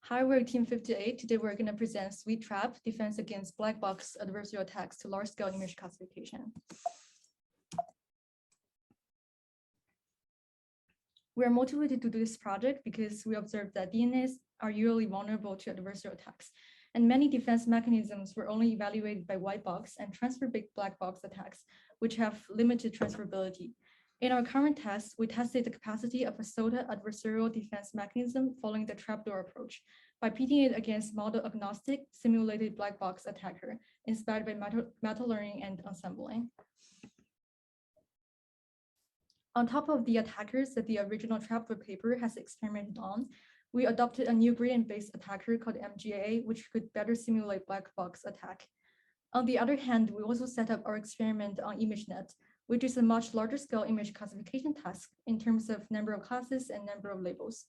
Hi, we're Team 58. Today we're going to present Sweet Trap, Defense Against Black Box Adversarial Attacks to Large-Scale Image Classification. We are motivated to do this project because we observed that DNAs are usually vulnerable to adversarial attacks, and many defense mechanisms were only evaluated by white box and transfer-based black box attacks, which have limited transferability. In our current test, we tested the capacity of a SOTA adversarial defense mechanism following the trapdoor approach by pitting it against model-agnostic simulated black box attacker inspired by meta-learning and ensembling. On top of the attackers that the original trapdoor paper has experimented on, we adopted a new gradient-based attacker called MGAA, which could better simulate black box attack. On the other hand, we also set up our experiment on ImageNet, which is a much larger scale image classification task in terms of number of classes and number of labels.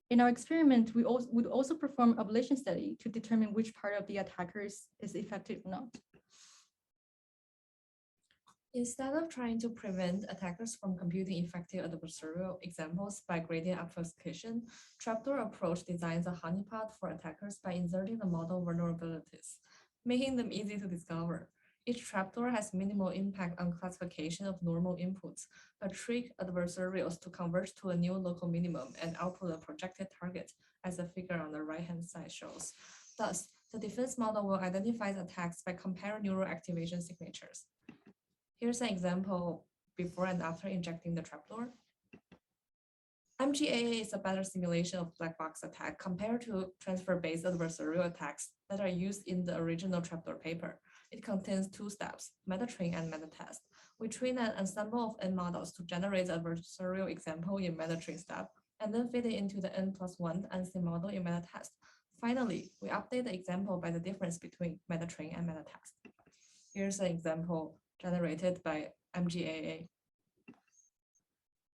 In our experiment, we would also perform ablation study to determine which part of the attackers is effective or not. Instead of trying to prevent attackers from computing effective adversarial examples by gradient obfuscation, trapdoor approach designs a honeypot for attackers by inserting the model vulnerabilities, making them easy to discover. Each trapdoor has minimal impact on classification of normal inputs, but trick adversarials to converge to a new local minimum and output a projected target, as the figure on the right-hand side shows. Thus, the defense model will identify the attacks by comparing neural activation signatures. Here's an example before and after injecting the trapdoor. MGAA is a better simulation of black box attack compared to transfer-based adversarial attacks that are used in the original trapdoor paper. It contains two steps, meta-train and meta-test. We train an ensemble of N models to generate the adversarial example in meta-train step, and then fit it into the N+1 NC model in meta-test. Finally, we update the example by the difference between meta-train and meta-test. Here's an example generated by MGAA.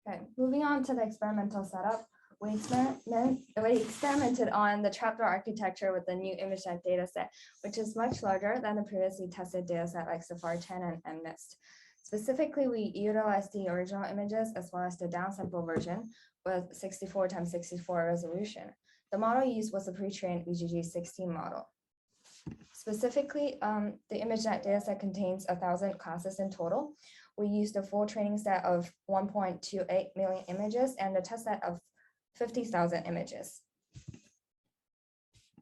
Okay, moving on to the experimental setup, we experimented on the trapdoor architecture with the new ImageNet dataset, which is much larger than the previously tested dataset like SAFAR10 and MNIST. Specifically, we utilized the original images as well as the downsample version with 64x64 resolution. The model used was a pre-trained VGG16 model. Specifically, the ImageNet dataset contains 1,000 classes in total. We used a full training set of 1.28 million images and a test set of 50,000 images.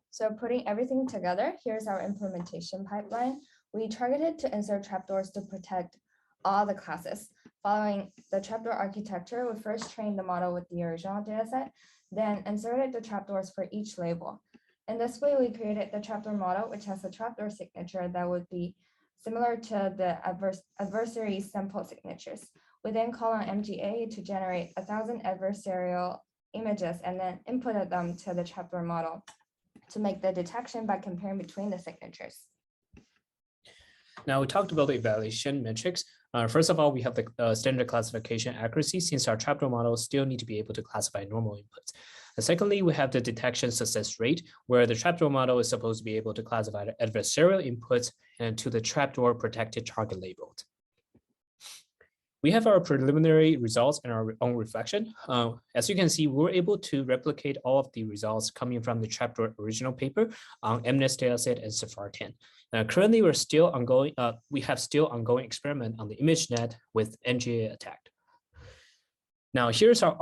So putting everything together, here's our implementation pipeline. We targeted to insert trapdoors to protect all the classes. Following the trapdoor architecture, we first trained the model with the original dataset, then inserted the trapdoors for each label. In this way, we created the trapdoor model, which has a trapdoor signature that would be similar to the adversary sample signatures. We then call on MGA to generate 1,000 adversarial images and then inputted them to the trapdoor model to make the detection by comparing between the signatures. Now we talked about the evaluation metrics. First of all, we have the standard classification accuracy since our trapdoor models still need to be able to classify normal inputs. And secondly, we have the detection success rate, where the trapdoor model is supposed to be able to classify the adversarial inputs and to the trapdoor protected target labeled. We have our preliminary results and our own reflection. As you can see, we were able to replicate all of the results coming from the trapdoor original paper on MNIST dataset and SAFAR10. Currently, we have still ongoing experiment on the ImageNet with MGA attack. Now, here's our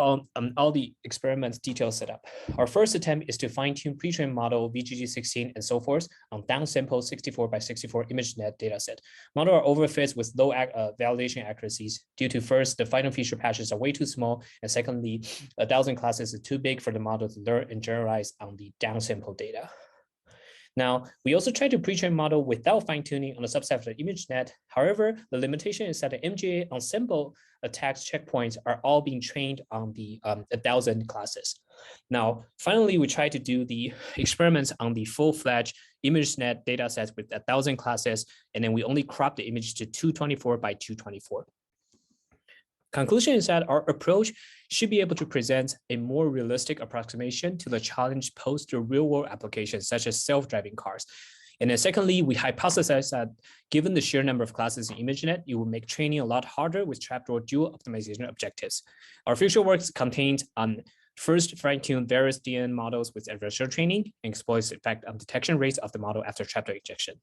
all the experiments detailed setup. Our first attempt is to fine-tune pre-trained model VGG16 and so forth on downsample 64x64 ImageNet dataset. Model are overfit with low validation accuracies due to first, the final feature patches are way too small, and secondly, 1,000 classes is too big for the model to learn and generalize on the downsample data. Now, we also tried to pre-train model without fine-tuning on a subset of the ImageNet. However, the limitation is that the MGA ensemble attacks checkpoints are all being trained on the 1,000 classes. Now, finally, we tried to do the experiments on the full-fledged ImageNet datasets with 1,000 classes, and then we only cropped the image to 224 by 224. Conclusion is that our approach should be able to present a more realistic approximation to the challenge posed to real-world applications such as self-driving cars. And then secondly, we hypothesize that given the sheer number of classes in ImageNet, it will make training a lot harder with trapdoor dual optimization objectives. Our future works contains First, fine-tune various DN models with adversarial training and exploits the effect on detection rates of the model after trapdoor injection.